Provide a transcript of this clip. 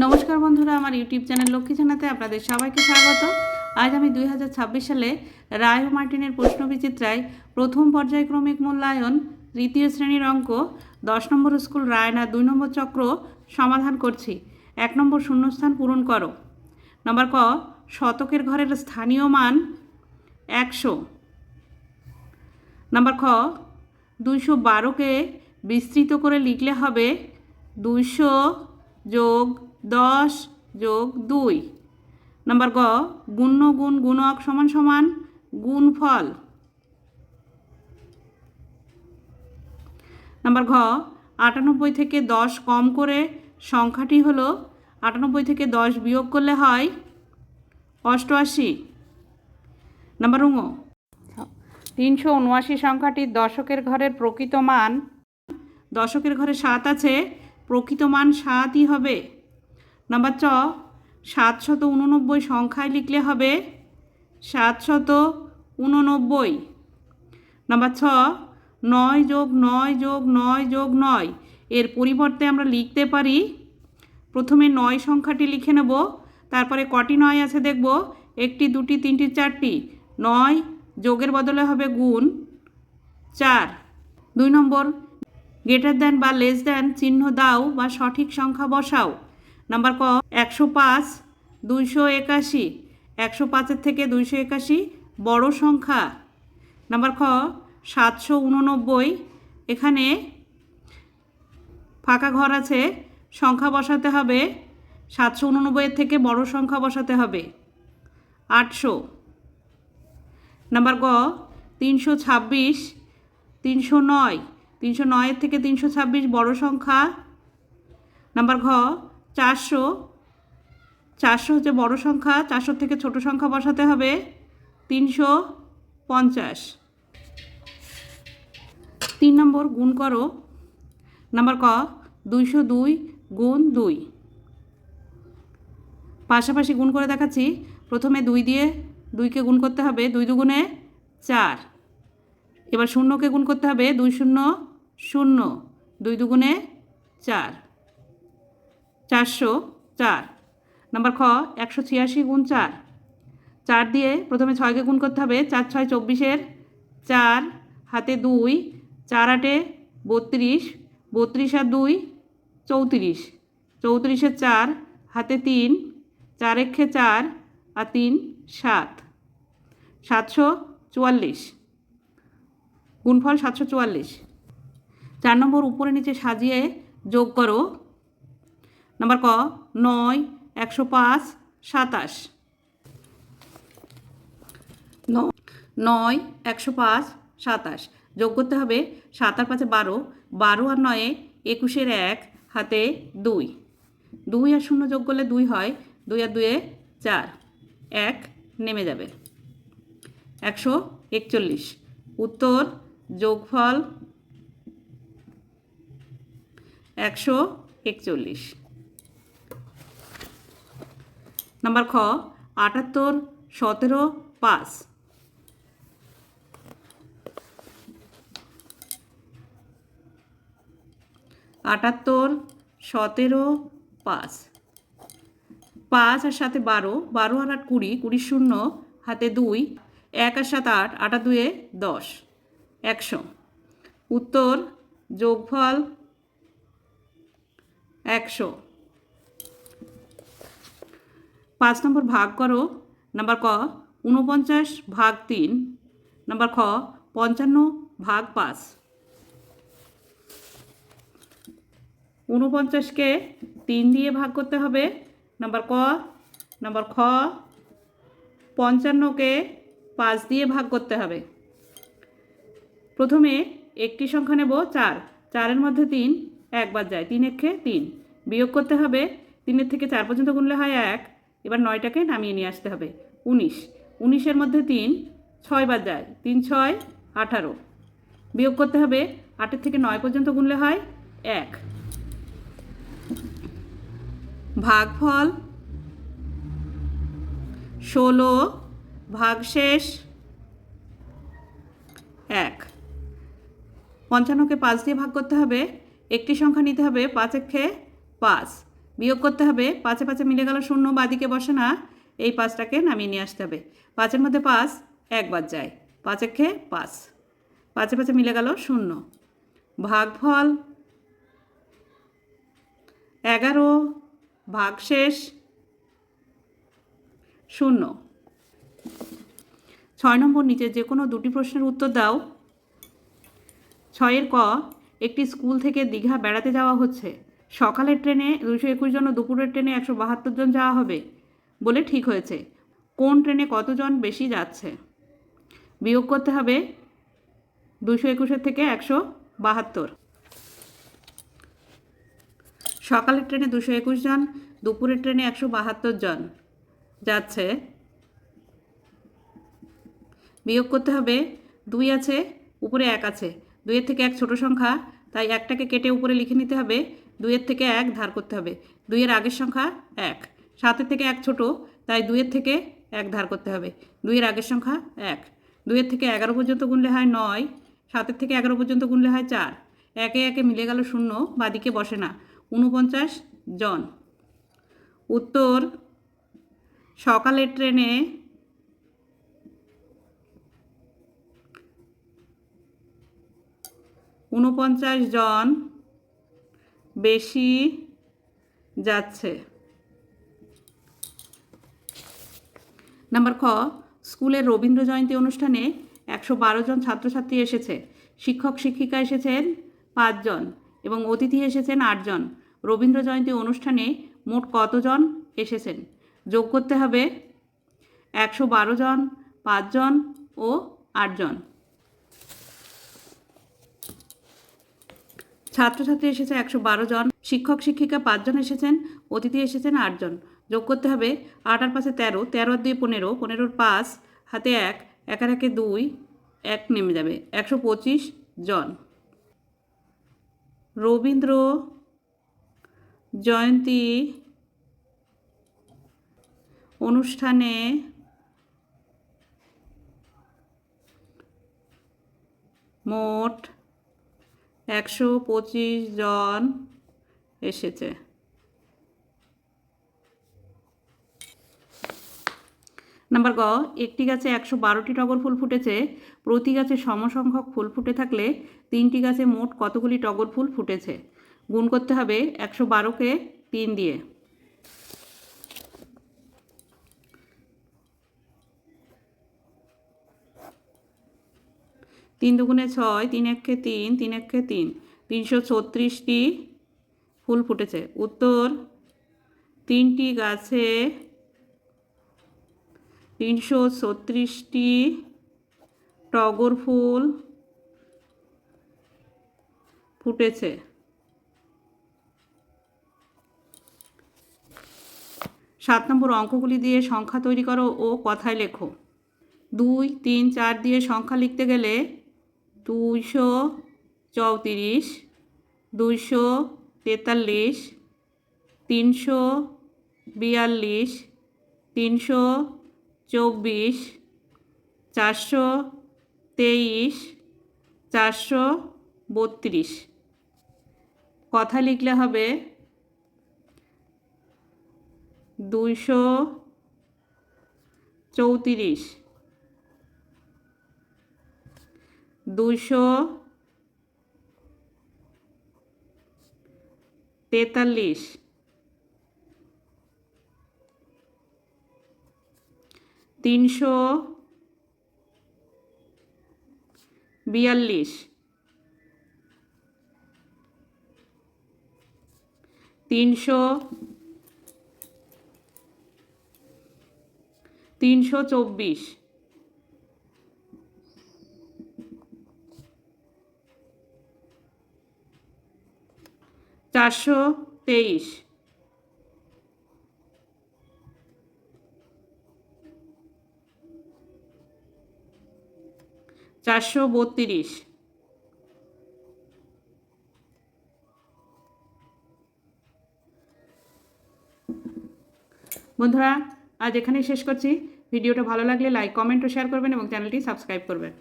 নমস্কার বন্ধুরা, আমার ইউটিউব চ্যানেল লক্ষ্মী জানাতে আপনাদের সবাইকে স্বাগত। আজ আমি 2026 সালে রায় ও মার্টিনের প্রশ্নবিচিত্রায় প্রথম পর্যায়ক্রমিক মূল্যায়ন তৃতীয় শ্রেণীর অঙ্ক 10 নম্বর স্কুল রায়না 2 নম্বর চক্র সমাধান করছি। 1 নম্বর শূন্যস্থান পূরণ করো। নম্বর ক, শতকের ঘরের স্থানীয় মান 100। নম্বর খ, 212কে বিস্তৃত করে লিখলে হবে 200 যোগ 10 যোগ 2। নম্বর গ, গুণ্য গুণ গুণক সমান সমান গুণফল। নম্বর ঘ, 98 থেকে 10 কম করে সংখ্যাটি হলো 98 থেকে 10 বিয়োগ করলে হয় 88। নম্বর ঙ, 379 সংখ্যাটির দশকের ঘরের প্রকৃত মান, দশকের ঘরে 7 আছে, প্রকৃত মান 7ই হবে। নম্বর চ, 789 সংখ্যায় লিখলে হবে 789। নম্বর ছ, 9 যোগ 9 যোগ 9 যোগ 9 এর পরিবর্তে আমরা লিখতে পারি, প্রথমে 9 সংখ্যাটি লিখে নেব, তারপরে কটি 9 আছে দেখব, 1টি 2টি 3টি 4টি, 9 যোগের বদলে হবে গুণ 4। 2 নম্বর, গ্রেটার দ্যান বা লেস দ্যান চিহ্ন দাও বা সঠিক সংখ্যা বসাও। নাম্বার ক, 105 281, 105-এর থেকে 281 বড় সংখ্যা। নাম্বার খ, 789, এখানে ফাঁকা ঘর আছে, সংখ্যা বসাতে হবে, 789-এর থেকে বড় সংখ্যা বসাতে হবে 800। নাম্বার গ, 326 309, 309-এর থেকে 326 বড় সংখ্যা। নাম্বার ঘ, 400 400 হচ্ছে বড় সংখ্যা, 400 থেকে ছোট সংখ্যা বসাতে হবে 350। 3 নম্বর, গুণ করো। নাম্বার ক, 202 গুণ 2। পাশাপাশি গুণ করে দেখাচ্ছি। প্রথমে 2 দিয়ে 2কে গুণ করতে হবে, 2 দুগুণে 4। এবার শূন্যকে গুণ করতে হবে, 2 শূন্য 0, 2 দুগুণে 4, 404। নাম্বার খ, 186 গুণ 4। 4 দিয়ে প্রথমে 6কে গুণ করতে হবে, 4 6 24-এর 4 হাতে 2, 4 8 32, 32 আর 2 34, 34-এর 4 হাতে 3, 4 1 4 আর 3 7, 744। গুণফল 744। 4 নম্বর, উপরে নিচে সাজিয়ে যোগ করো। নাম্বার ক, 9 105 27, 9 105 27 যোগ করতে হবে, 7 আর 5 12, 12 আর 9 21-এর 1 হাতে 2, 2 আর 0 যোগ করলে 2 হয়, 2 আর 2 4, 1 নেমে যাবে 141। উত্তর যোগফল 141। নাম্বার খ, 78 17 5, 78 17 5, 5 আর 7 12, 12 আর 8 20, 20 0 হাতে 2, 1 আর 7 8, 8 আর 2 10, 100। উত্তর যোগফল 100। 5 নম্বর, ভাগ করো। নাম্বার ক, 49 ভাগ 3। নাম্বার খ, 55 ভাগ 5। 49-কে 3 দিয়ে ভাগ করতে হবে। নাম্বার ক। নাম্বার খ, 55-কে 5 দিয়ে ভাগ করতে হবে। প্রথমে একটি সংখ্যা নেব 4, 4-এর মধ্যে 3 একবার যায়, 3 1 3, বিয়োগ করতে হবে, 3-এর থেকে 4 পর্যন্ত গুনলে হয় 1। এবার 9টাকে নামিয়ে নিয়ে আসতে হবে 19, 19-এর মধ্যে 3 6 বার যায়, 3 6 18, বিয়োগ করতে হবে, 8-এর থেকে 9 পর্যন্ত গুনলে হয় 1। ভাগফল 16 ভাগশেষ 1। 55-কে 5 দিয়ে ভাগ করতে হবে, একটি সংখ্যা নিতে হবে, 5 1 5, বিয়োগ করতে হবে, 5 5 মিলে গেল 0, বাদিকে বসে না, এই 5টাকে নামিয়ে নিয়ে আসতে হবে। 5-এর মধ্যে 5 একবার যায়, 5 একে 5, 5 5 মিলে গেল 0। ভাগফল 11, ভাগশেষ 0। 6 নম্বর, নিচে যে কোনো দুটি প্রশ্নের উত্তর দাও। 6-এর ক, একটি স্কুল থেকে দীঘা বেড়াতে যাওয়া হচ্ছে। সকালের ট্রেনে 221 জন ও দুপুরের ট্রেনে 172 জন যাওয়া হবে বলে ঠিক হয়েছে। কোন ট্রেনে কতজন বেশি যাচ্ছে? বিয়োগ করতে হবে 221 থেকে 172। সকালের ট্রেনে 221 জন, দুপুরের ট্রেনে 172 জন যাচ্ছে। বিয়োগ করতে হবে, 2 আছে, উপরে 1 আছে, 2-এর থেকে 1 ছোট সংখ্যা, তাই 1টাকে কেটে উপরে লিখে নিতে হবে, 2-এর থেকে 1 ধার করতে হবে। 2-এর আগের সংখ্যা 1, 7-এর থেকে 1 ছোট, তাই 2-এর থেকে 1 ধার করতে হবে। 2-এর আগের সংখ্যা 1, 2-এর থেকে 11 পর্যন্ত গুনলে হয় 9, 7-এর থেকে 11 পর্যন্ত গুনলে হয় 4, 1-এ 1-এ মিলে গেল 0, বাদিকে বসে না, 49 জন। উত্তর, সকালের ট্রেনে 49 জন বেশি যাচ্ছে। নাম্বার খ, স্কুলের রবীন্দ্র জয়ন্তী অনুষ্ঠানে 112 জন ছাত্রছাত্রী এসেছে। শিক্ষক শিক্ষিকা এসেছেন 5 জন এবং অতিথি এসেছেন 8 জন। রবীন্দ্র জয়ন্তী অনুষ্ঠানে মোট কতজন এসেছেন? যোগ করতে হবে 112 জন, 5 জন ও 8 জন। ছাত্রছাত্রী এসেছে 112 জন, শিক্ষক শিক্ষিকা 5 জন এসেছেন, অতিথি এসেছেন 8 জন। যোগ করতে হবে 8 আর 5 13, 13 আর 2 15, 15-র 5, হাতে 1, 1 আর 1 2, 1 নেমে যাবে, 125 জন। রবীন্দ্র জয়ন্তী অনুষ্ঠানে মোট 125 জন এসেছে। নাম্বার গ, একটি গাছে 112টি টগর ফুল ফুটেছে। প্রতি গাছে সমসংখ্যক ফুল ফুটে থাকলে 3টি গাছে মোট কতগুলি টগর ফুল ফুটেছে? গুণ করতে হবে 112কে 3 দিয়ে। 3 দুগুণে 6, 3 একে 3, 3 একে 3, 336টি ফুল ফুটেছে। উত্তর, 3টি গাছে 336টি টগর ফুল ফুটেছে। 7 নম্বর, অঙ্কগুলি দিয়ে সংখ্যা তৈরি করো ও কথায় লেখো। 2, 3, 4 দিয়ে সংখ্যা লিখতে গেলে 234, 243, 342, 324, 423, 432। কথা লিখলে হবে 234, 243, 342, 324, 423, 432। বন্ধুরা, আজ এখানেই শেষ করছি। ভিডিওটা ভালো লাগলে লাইক, কমেন্ট ও শেয়ার করবেন এবং চ্যানেলটি সাবস্ক্রাইব করবেন।